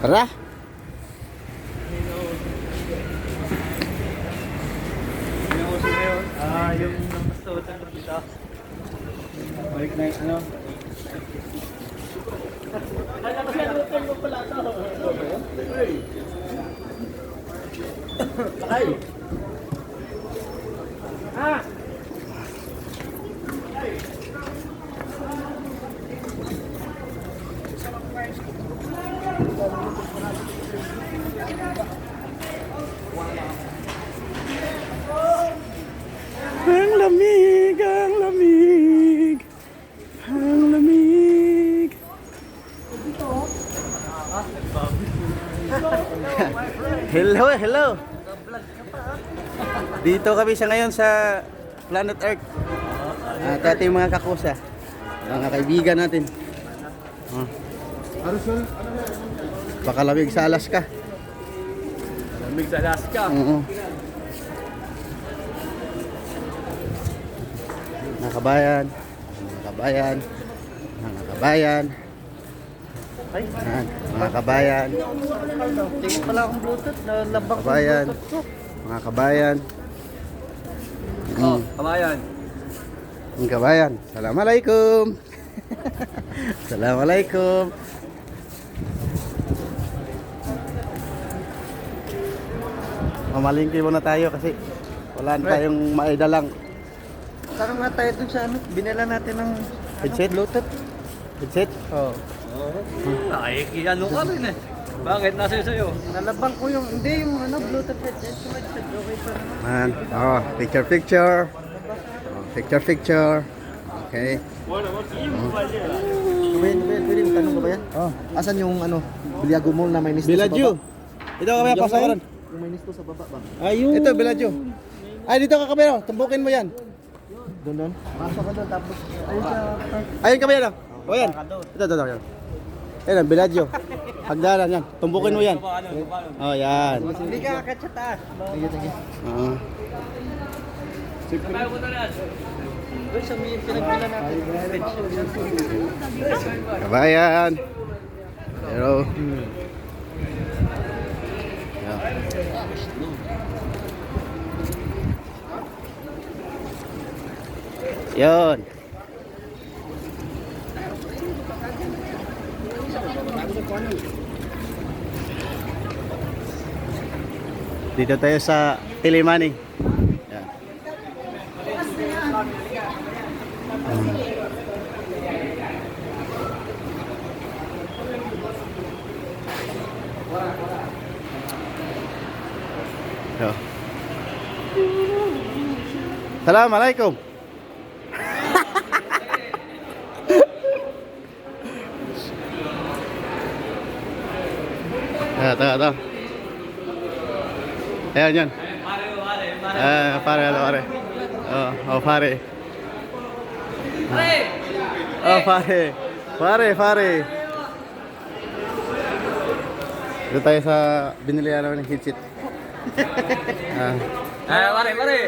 Tara. Yung namastutan ko dito. Balik na yung ano. Sakay! Ah! Ang lamig, ang lamig. Ang lamig. Hello, hello. Dito kami sa ngayon sa Planet Earth. At ating mga kakusa. Mga kaibigan natin. Pakalamig sa Alaska. Lamig sa Alaska. Oo. Mga kabayan. Mga kabayan. Mga kabayan. Yan, mga kabayan. Tingin pala akong Bluetooth. Nalabang ko Kabayan. Bluetooth ko. Mga kabayan. Oh, kabayan. Mga kabayan. Assalamualaikum. Assalamualaikum. Mamalingki muna tayo kasi wala na tayong maidalang Saan nga tayo dun sa ano? Binila natin ng headset. Bluetooth. Headset. Oo. Ay, ano ka rin eh. Bakit? Nasa sa'yo? Nalabang ko yung, hindi yung ano, Bluetooth headset. Okay pa naman. Man. Oh, picture picture. Oh, picture picture. Okay. Pwede tanong ko ba yan? Oh, Asan yung ano, Biliago Mall na may nisto sa Biladyo. baba? Ito kami pasawaran. Yung may nisto sa baba ba? Ayun. Ito Biladyo. Ay dito ka kamera, tumbukin mo yan. Doon? Pasok ka doon tapos ayun sa Ayun kamera. O yan. Ito. Yan. Ayun, ang Biladyo. Hagdanan yan. Tumbukin mo yan. Oh, yan. Hindi ka akit sa taas. Sige. Oo. Doon sa may pinagpila natin. Kabayan. Pero Yon. Dito tayo sa Pilimani. Yan. So. Assalamualaikum. Ito. Ayan yan. Pare. Oh, pare. Oh, pare. Dito tayo sa binilihan namin ng headset. Pare. Pare.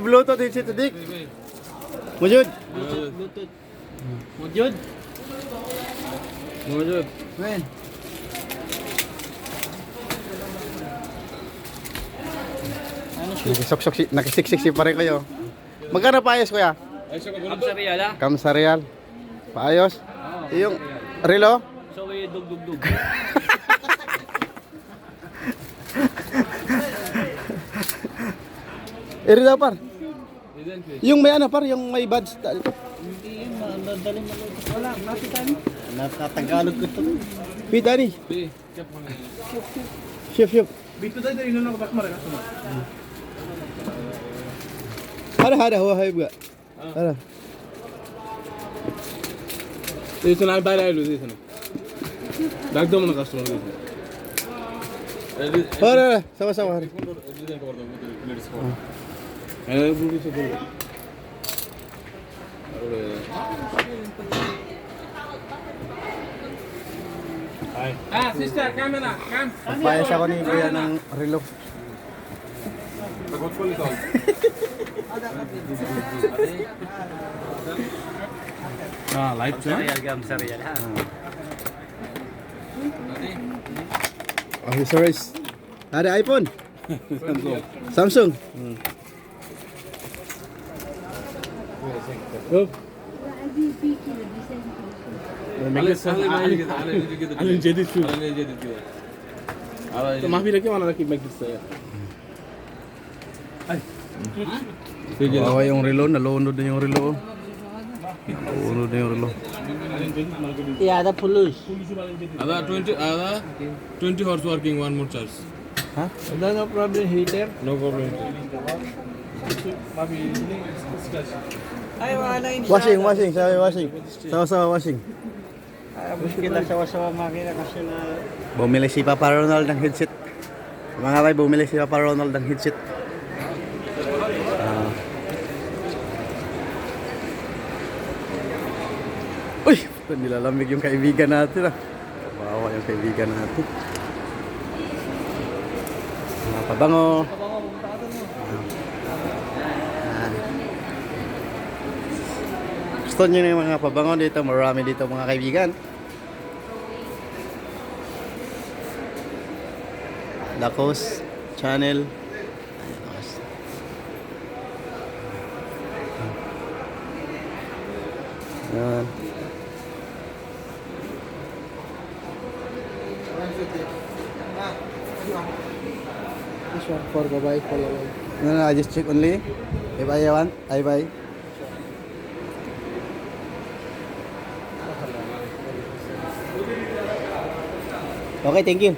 Bluetooth headset dik. Mujud. Bluetooth. Mujud. Men. Nakisiksik si pare kayo. Magkano paayos kuya? Kamsariala. Kamsarial. Paayos? Yung relo? So, dug. Iri daw par. Yung may ano par, yung may badge. Hindi yun, madali mo. Wala, nakita niyo. Natatagalog ko ito. Pita ni. Chef. Bito tayo ino na kabak mara kasama. Hada huwa hayb ga. Hada. Dito na bayar aylo dito na. Dagdo mo na customer dito. Hada, sama-sama hari. Ano bugi sa bugi. Sister, camera, cam. Paayos ako ni kuya ng relo. live Serial gam, serial ha. Accessories. Ada iPhone. Samsung. Yup. Alin jadid şu. Mahfi lagi mana lagi make this ya. Ay. Bawa yung relo, nalunod na yung relo. Nalunod na yung relo. Yeah, the police. Ada 20 hours working, one more charge. No problem heater. No problem. Ay, wala yun. Washing, sabi washing. Sawa-sawa washing. Muskil na sawa-sawa makina kasi na... Bumili si Papa Ronald ng headset. Mga bay, bumili si Papa Ronald ng headset. Uy! Nilalamig yung kaibigan natin ah. Kawawa yung kaibigan natin. Mga pabango. Gusto nyo na yung mga pabango dito. Marami dito mga kaibigan. Lakos Channel. Yan. This one for the bike follow. No, I just check only. If I want, I buy. Okay, thank you.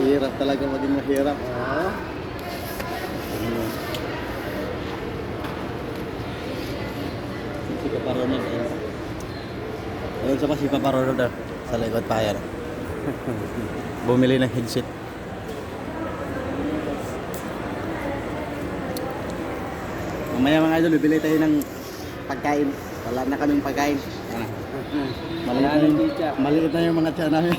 Hirap talaga maging mahirap. Si Papa Ronald. Ayun sa pa si Papa Ronald sa likod pa yan. Bumili ng headset. Mamaya mga idol, bibili tayo ng pagkain. Wala na kaming pagkain. Maliit na yung mga tiyan namin.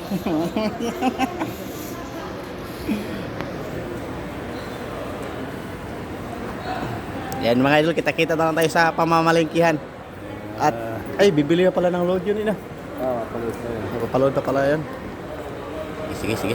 Yan mga idol, kita-kita na lang tayo sa pamamalengkihan. At, ay, bibili na pala ng load yun ina. Ah, palit na yun. Napapaload na pala yan. Sige, sige.